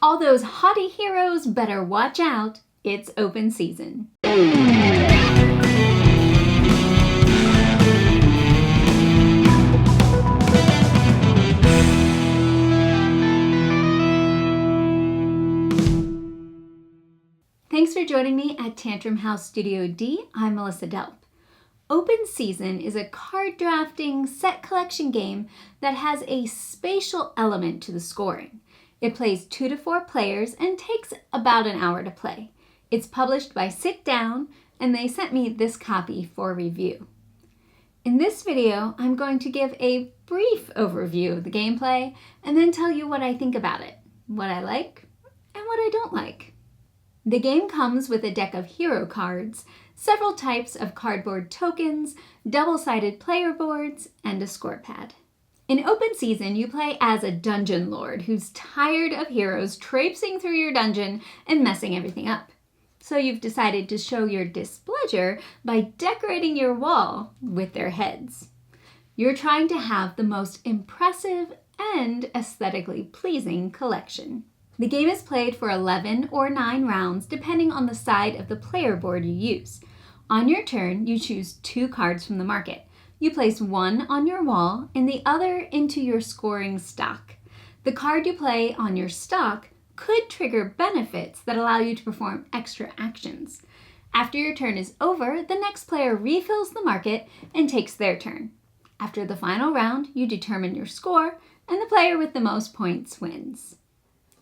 All those haughty heroes better watch out. It's open season. Thanks for joining me at Tantrum House Studio D. I'm Melissa Delp. Open Season is a card drafting set collection game that has a spatial element to the scoring. It plays 2 to 4 players and takes about an hour to play. It's published by Sit Down, and they sent me this copy for review. In this video, I'm going to give a brief overview of the gameplay and then tell you what I think about it, what I like, and what I don't like. The game comes with a deck of hero cards, several types of cardboard tokens, double-sided player boards, and a score pad. In Open Season, you play as a dungeon lord who's tired of heroes traipsing through your dungeon and messing everything up. So you've decided to show your displeasure by decorating your wall with their heads. You're trying to have the most impressive and aesthetically pleasing collection. The game is played for 11 or 9 rounds depending on the side of the player board you use. On your turn, you choose 2 cards from the market. You place one on your wall and the other into your scoring stock. The card you play on your stock could trigger benefits that allow you to perform extra actions. After your turn is over, the next player refills the market and takes their turn. After the final round, you determine your score, and the player with the most points wins.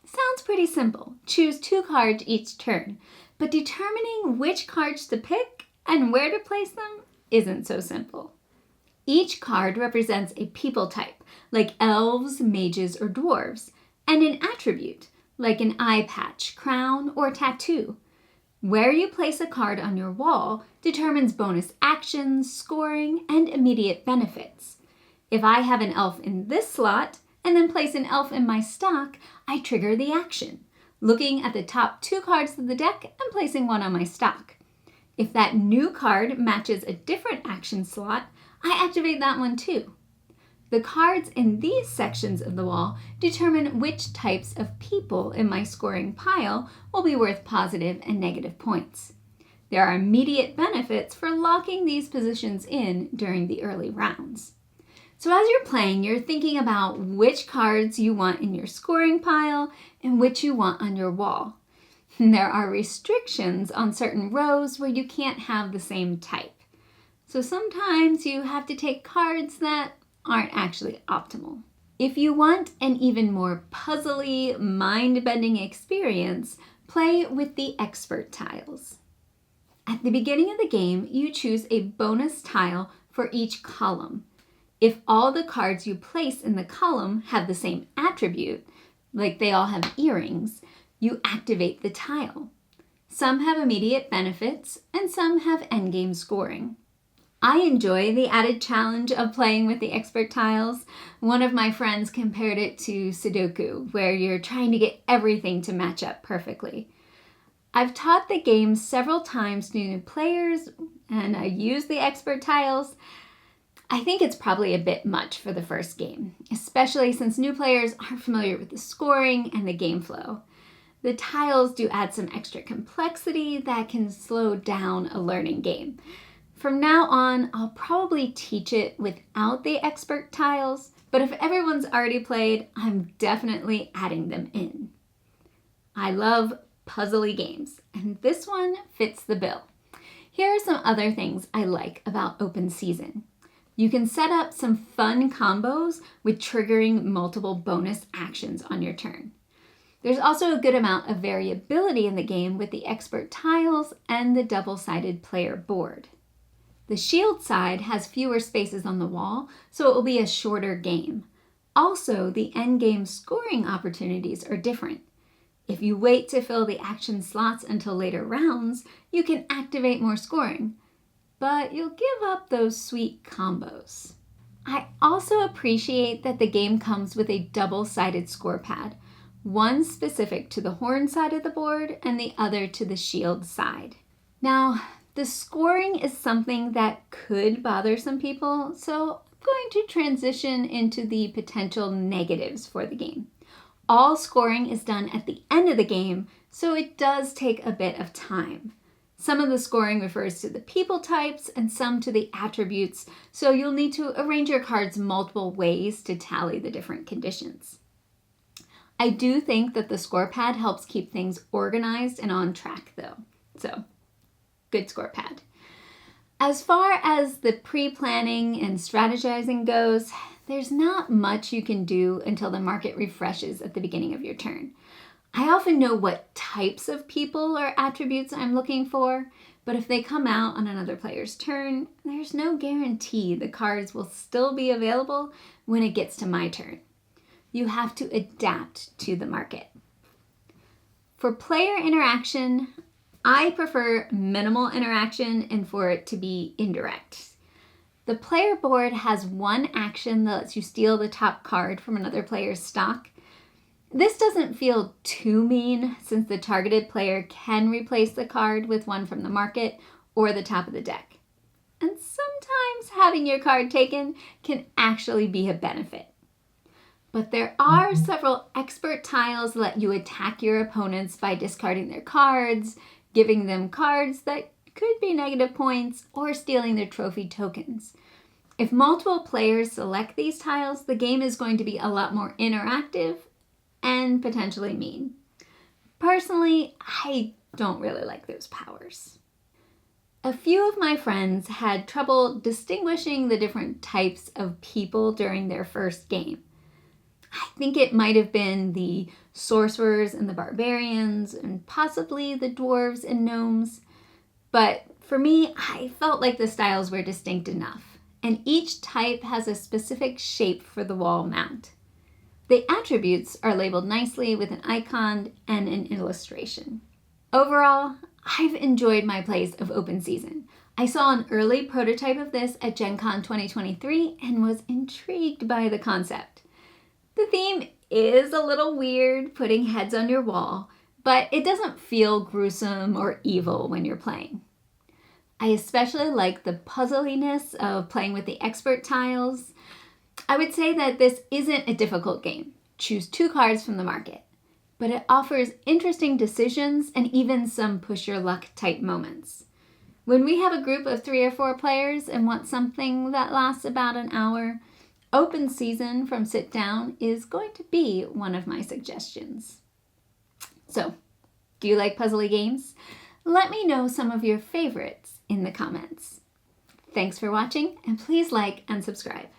Sounds pretty simple. Choose 2 cards each turn, but determining which cards to pick and where to place them isn't so simple. Each card represents a people type, like elves, mages, or dwarves, and an attribute, like an eye patch, crown, or tattoo. Where you place a card on your wall determines bonus actions, scoring, and immediate benefits. If I have an elf in this slot, and then place an elf in my stock, I trigger the action, looking at the top 2 cards of the deck and placing one on my stock. If that new card matches a different action slot, I activate that one too. The cards in these sections of the wall determine which types of people in my scoring pile will be worth positive and negative points. There are immediate benefits for locking these positions in during the early rounds. So as you're playing, you're thinking about which cards you want in your scoring pile and which you want on your wall. And there are restrictions on certain rows where you can't have the same type. So sometimes you have to take cards that aren't actually optimal. If you want an even more puzzly, mind-bending experience, play with the expert tiles. At the beginning of the game, you choose a bonus tile for each column. If all the cards you place in the column have the same attribute, like they all have earrings, you activate the tile. Some have immediate benefits, and some have endgame scoring. I enjoy the added challenge of playing with the expert tiles. One of my friends compared it to Sudoku, where you're trying to get everything to match up perfectly. I've taught the game several times to new players, and I use the expert tiles. I think it's probably a bit much for the first game, especially since new players aren't familiar with the scoring and the game flow. The tiles do add some extra complexity that can slow down a learning game. From now on, I'll probably teach it without the expert tiles, but if everyone's already played, I'm definitely adding them in. I love puzzly games, and this one fits the bill. Here are some other things I like about Open Season. You can set up some fun combos with triggering multiple bonus actions on your turn. There's also a good amount of variability in the game with the expert tiles and the double-sided player board. The shield side has fewer spaces on the wall, so it will be a shorter game. Also, the endgame scoring opportunities are different. If you wait to fill the action slots until later rounds, you can activate more scoring, but you'll give up those sweet combos. I also appreciate that the game comes with a double-sided score pad, one specific to the horn side of the board and the other to the shield side. Now, the scoring is something that could bother some people, so I'm going to transition into the potential negatives for the game. All scoring is done at the end of the game, so it does take a bit of time. Some of the scoring refers to the people types and some to the attributes, so you'll need to arrange your cards multiple ways to tally the different conditions. I do think that the score pad helps keep things organized and on track though, so good score pad. As far as the pre-planning and strategizing goes, there's not much you can do until the market refreshes at the beginning of your turn. I often know what types of people or attributes I'm looking for, but if they come out on another player's turn, there's no guarantee the cards will still be available when it gets to my turn. You have to adapt to the market. For player interaction, I prefer minimal interaction and for it to be indirect. The player board has one action that lets you steal the top card from another player's stock. This doesn't feel too mean since the targeted player can replace the card with one from the market or the top of the deck. And sometimes having your card taken can actually be a benefit. But there are several expert tiles that let you attack your opponents by discarding their cards, giving them cards that could be negative points, or stealing their trophy tokens. If multiple players select these tiles, the game is going to be a lot more interactive and potentially mean. Personally, I don't really like those powers. A few of my friends had trouble distinguishing the different types of people during their first game. I think it might have been the sorcerers and the barbarians and possibly the dwarves and gnomes. But for me, I felt like the styles were distinct enough, and each type has a specific shape for the wall mount. The attributes are labeled nicely with an icon and an illustration. Overall, I've enjoyed my plays of Open Season. I saw an early prototype of this at Gen Con 2023 and was intrigued by the concept. The theme is a little weird, putting heads on your wall, but it doesn't feel gruesome or evil when you're playing. I especially like the puzzliness of playing with the expert tiles. I would say that this isn't a difficult game. Choose 2 cards from the market, but it offers interesting decisions and even some push your luck type moments. When we have a group of 3 or 4 players and want something that lasts about an hour, Open Season from Sit Down is going to be one of my suggestions. So, do you like puzzly games? Let me know some of your favorites in the comments. Thanks for watching, and please like and subscribe.